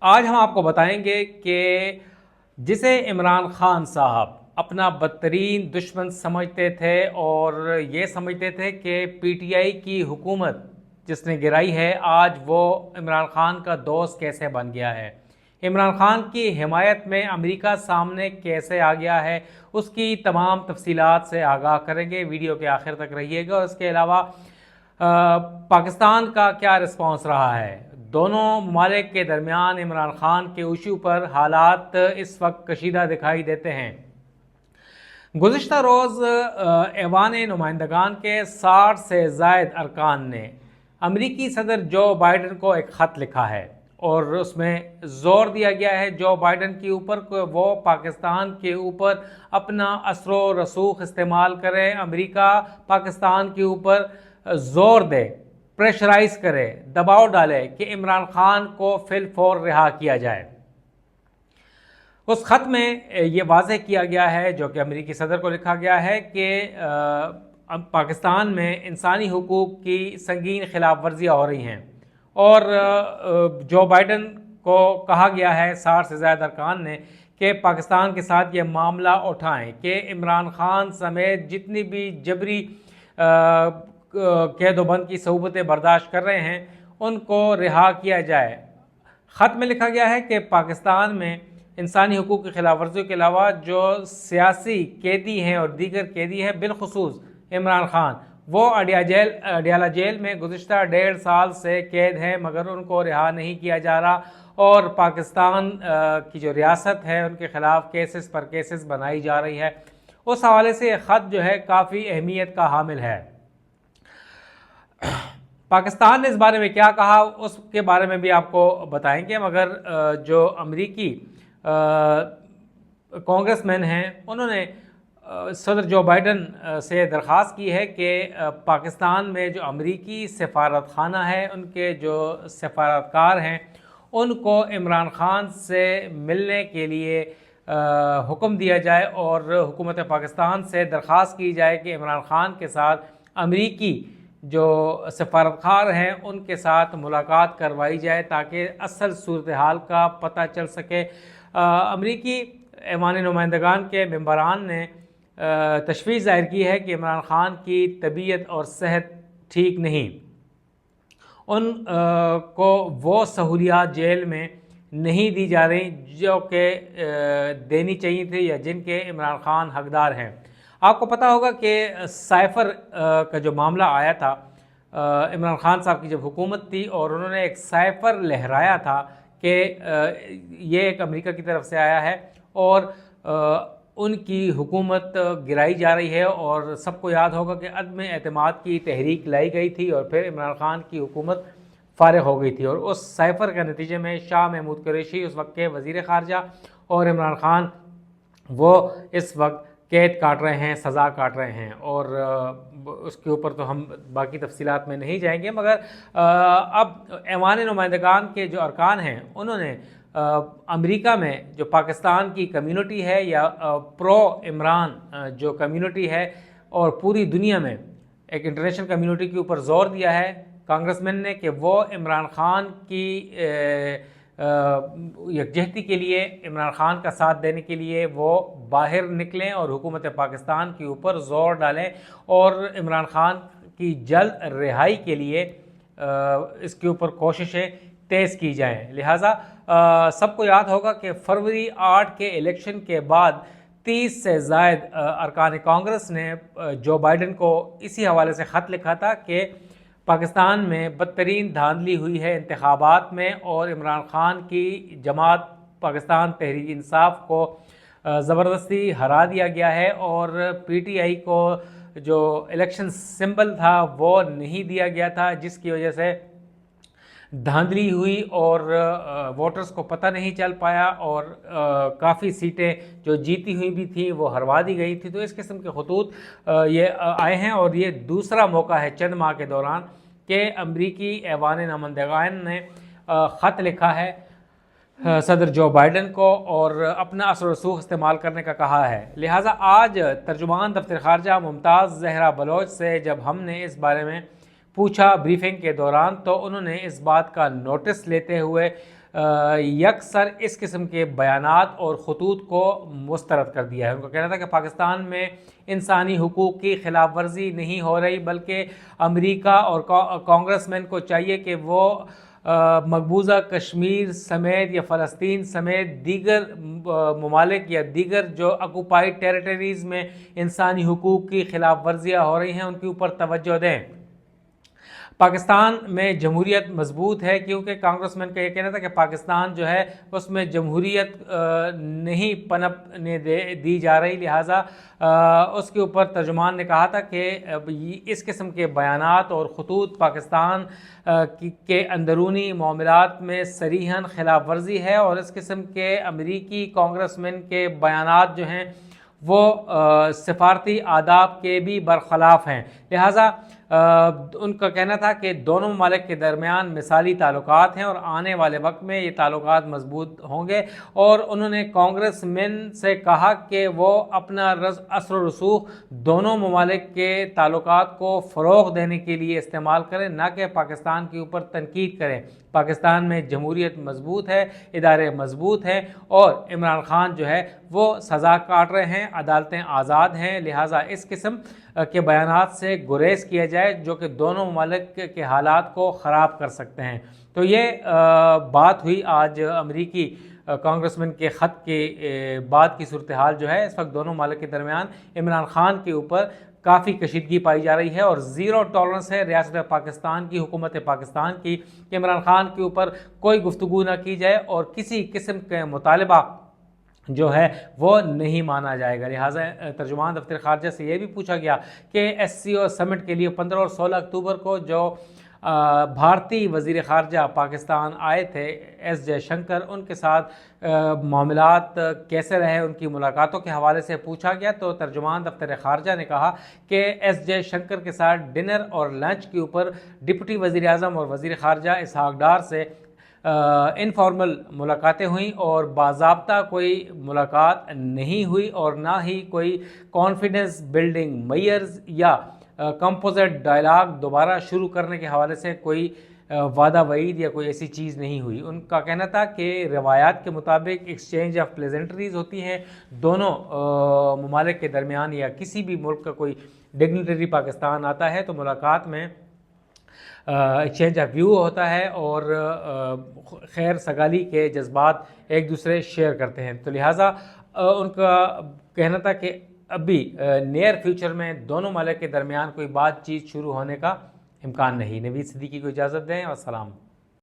आज हम आपको बताएंगे कि जिसे इमरान खान साहब अपना बदतरीन दुश्मन समझते थे और ये समझते थे कि पीटीआई की हुकूमत जिसने गिराई है, आज वो इमरान खान का दोस्त कैसे बन गया है। इमरान खान की हिमायत में अमेरिका सामने कैसे आ गया है, उसकी तमाम तफसीलात से आगाह करेंगे। वीडियो के आखिर तक रहिएगा। और इसके अलावा पाकिस्तान का क्या रिस्पॉन्स रहा है, दोनों ममालिक के दरमियान इमरान खान के इशू पर हालात इस वक्त कशीदा दिखाई देते हैं। गुज़िश्ता रोज़ ऐवान नुमाइंदगान के 60 से ज़ायद अरकान ने अमरीकी सदर जो बाइडन को एक ख़त लिखा है और उसमें ज़ोर दिया गया है जो बाइडन के ऊपर को वो पाकिस्तान के ऊपर अपना असरो रसूख इस्तेमाल करें, अमेरिका पाकिस्तान के ऊपर ज़ोर दे, प्रेशराइज करे, दबाव डाले कि इमरान खान को फिल फौर रिहा किया जाए। उस ख़त में ये वाज़ेह किया गया है, जो कि अमेरिकी सदर को लिखा गया है, कि पाकिस्तान में इंसानी हुकूक की संगीन खिलाफ वर्जियाँ हो रही हैं और जो बाइडन को कहा गया है 60 से ज़्यादा अरकान ने कि पाकिस्तान के साथ ये मामला उठाएं कि इमरान खान समेत जितनी भी जबरी कैदोबंद की सहूबतें बर्दाश्त कर रहे हैं उनको रिहा किया जाए। ख़त में लिखा गया है कि पाकिस्तान में इंसानी हुकूक की खिलाफ वर्जियों के अलावा जो सियासी कैदी हैं और दीगर कैदी हैं, बिलखुसूस इमरान खान, वो अडियाला जेल में गुज़िश्ता 1.5 साल से कैद हैं, मगर उनको रिहा नहीं किया जा रहा और पाकिस्तान की जो रियासत है उनके ख़िलाफ़ केसेस पर केसेस बनाई जा रही है। उस हवाले से ये ख़त जो है काफ़ी अहमियत का हामिल है। पाकिस्तान ने इस बारे में क्या कहा उसके बारे में भी आपको बताएंगे, मगर जो अमरीकी कांग्रेसमैन हैं उन्होंने सदर जो बाइडन से दरख्वास्त की है कि पाकिस्तान में जो अमरीकी सफारत खाना है उनके जो सफारतकार हैं उनको इमरान खान से मिलने के लिए हुक्म दिया जाए और हुकूमत पाकिस्तान से दरख्वास्त की जाए कि इमरान खान के साथ अमरीकी जो सफारतकार हैं उनके साथ मुलाकात करवाई जाए ताकि असल सूरत हाल का पता चल सके। अमरीकी ऐवान नुमाइंदगान के मेंबरान ने तशवीश ज़ाहिर की है कि इमरान खान की तबीयत और सेहत ठीक नहीं, उन को वो सहूलियात जेल में नहीं दी जा रही जो कि देनी चाहिए थी या जिनके इमरान खान हकदार हैं। आपको पता होगा कि साइफ़र का जो मामला आया था, इमरान खान साहब की जब हुकूमत थी और उन्होंने एक साइफ़र लहराया था कि ये एक अमेरिका की तरफ से आया है और उनकी हुकूमत गिराई जा रही है और सबको याद होगा कि अदम एतमाद की तहरीक लाई गई थी और फिर इमरान खान की हुकूमत फ़ारिग हो गई थी और उस साइफ़र के नतीजे में शाह महमूद कुरैशी उस वक्त के वज़ीर ख़ारजा और इमरान खान वो इस वक्त कैद काट रहे हैं, सज़ा काट रहे हैं और उसके ऊपर तो हम बाकी तफसीलात में नहीं जाएंगे। मगर अब ऐवान नुमाइंदगान के जो अरकान हैं उन्होंने अमेरिका में जो पाकिस्तान की कम्युनिटी है या प्रो इमरान जो कम्युनिटी है और पूरी दुनिया में एक इंटरनेशनल कम्युनिटी के ऊपर ज़ोर दिया है कांग्रेसमैन ने कि वो इमरान खान की यकजहती के लिए, इमरान खान का साथ देने के लिए वो बाहर निकलें और हुकूमत पाकिस्तान के ऊपर ज़ोर डालें और इमरान खान की जल्द रिहाई के लिए इसके ऊपर कोशिशें तेज़ की जाएं। लिहाजा सबको याद होगा कि फरवरी 8 के इलेक्शन के बाद 30 से ज़ायद अरकान कांग्रेस ने जो बाइडन को इसी हवाले से ख़त लिखा था कि पाकिस्तान में बदतरीन धांधली हुई है इंतखाबात में और इमरान खान की जमात पाकिस्तान तहरीक इंसाफ को ज़बरदस्ती हरा दिया गया है और पीटीआई को जो इलेक्शन सिंबल था वो नहीं दिया गया था, जिसकी वजह से धांधली हुई और वोटर्स को पता नहीं चल पाया और काफ़ी सीटें जो जीती हुई भी थी वो हरवा दी गई थी। तो इस किस्म के खतूत ये आए हैं और ये दूसरा मौका है चंद माह के दौरान कि अमरीकी ऐवान नुमाइंदगान ने ख़त लिखा है सदर जो बाइडन को और अपना असर रसूख इस्तेमाल करने का कहा है। लिहाजा आज तर्जुमान दफ्तर ख़ारजा मुमताज़ ज़हरा बलोच से जब हमने इस बारे में पूछा ब्रीफिंग के दौरान, तो उन्होंने इस बात का नोटिस लेते हुए यकसर इस किस्म के बयानात और खतूत को मुस्तरद कर दिया है। उनका कहना था कि पाकिस्तान में इंसानी हुकूक की खिलाफ वर्जी नहीं हो रही, बल्कि अमेरिका और कांग्रेसमैन को चाहिए कि वो मकबूजा कश्मीर समेत या फ़लस्तीन समेत दीगर ममालिक या दीगर जो ऑक्युपाइड टेरिटरीज़ में इंसानी हुकूक की खिलाफ वर्जियाँ हो रही हैं उनके ऊपर तवज्जो दें। पाकिस्तान में जमहूरियत मजबूत है, क्योंकि कांग्रेसमैन का ये कहना था कि पाकिस्तान जो है उसमें जमहूरियत नहीं पनपने दी जा रही, लिहाजा उसके ऊपर तर्जुमान ने कहा था कि इस किस्म के बयानात और खतूत पाकिस्तान के अंदरूनी मामलात में सरीहन खिलाफ वर्जी है और इस किस्म के अमरीकी कांग्रेसमैन के बयानात जो हैं वो सिफारती आदाब के भी बरखलाफ हैं। लिहाजा उनका कहना था कि दोनों ममालिक के दरमियान मिसाली ताल्लुकात हैं और आने वाले वक्त में ये ताल्लुकात मजबूत होंगे। और उन्होंने कांग्रेसमैन से कहा कि वो अपना असर रसूख दोनों ममालिक के ताल्लुकात को फ़रोग़ देने के लिए इस्तेमाल करें, ना कि पाकिस्तान के ऊपर तनकीद करें। पाकिस्तान में जमहूरियत मजबूत है, इदारे मजबूत हैं और इमरान खान जो है वो सज़ा काट रहे हैं, अदालतें आज़ाद हैं, लिहाजा इस किस्म के बयानात से गुरेज किया जाए जो कि दोनों ममालिक के हालात को ख़राब कर सकते हैं। तो ये बात हुई आज अमरीकी कांग्रेसमैन के ख़त के बाद की सूरत हाल जो है। इस वक्त दोनों ममालिक के दरमियान इमरान खान के ऊपर काफ़ी कशीदगी पाई जा रही है और ज़ीरो टॉलरेंस है रियासत पाकिस्तान की, हुकूमत पाकिस्तान की, कि इमरान खान के ऊपर कोई गुफ्तगू ना की जाए और किसी किस्म के मुतालबा जो है वो नहीं माना जाएगा। लिहाजा तर्जुमान दफ्तर खारजा से ये भी पूछा गया कि SCO समिट के लिए 15 और 16 अक्टूबर को जो भारतीय वज़ीर ख़ारजा पाकिस्तान आए थे S जयशंकर, उनके साथ मामलात कैसे रहे, उनकी मुलाकातों के हवाले से पूछा गया। तो तर्जुमान दफ्तर ख़ारजा ने कहा कि S जयशंकर के साथ डिनर और लंच के ऊपर डिप्टी वज़ीर आज़म और वज़ीर ख़ारजा इसहाक़ डार से इनफॉर्मल मुलाकातें हुई और बाज़ाब्ता कोई मुलाकात नहीं हुई और ना ही कोई कॉन्फिडेंस बिल्डिंग मेयर्स या कंपोजिट डायलॉग दोबारा शुरू करने के हवाले से कोई वादा वईद या कोई ऐसी चीज़ नहीं हुई। उनका कहना था कि रवायात के मुताबिक एक्सचेंज ऑफ प्लेजेंट्रीज़ होती हैं दोनों ममालिक के दरमियान, या किसी भी मुल्क का कोई डिग्निटरी पाकिस्तान आता है तो मुलाकात में एक्सचेंज ऑफ व्यू होता है और खैर सगाली के जज्बात एक दूसरे शेयर करते हैं। तो लिहाजा उनका कहना था कि अभी नियर फ्यूचर में दोनों ममालिक के दरमियान कोई बातचीत शुरू होने का इम्कान नहीं। नवीद सिद्दीकी को इजाज़त दें और सलाम।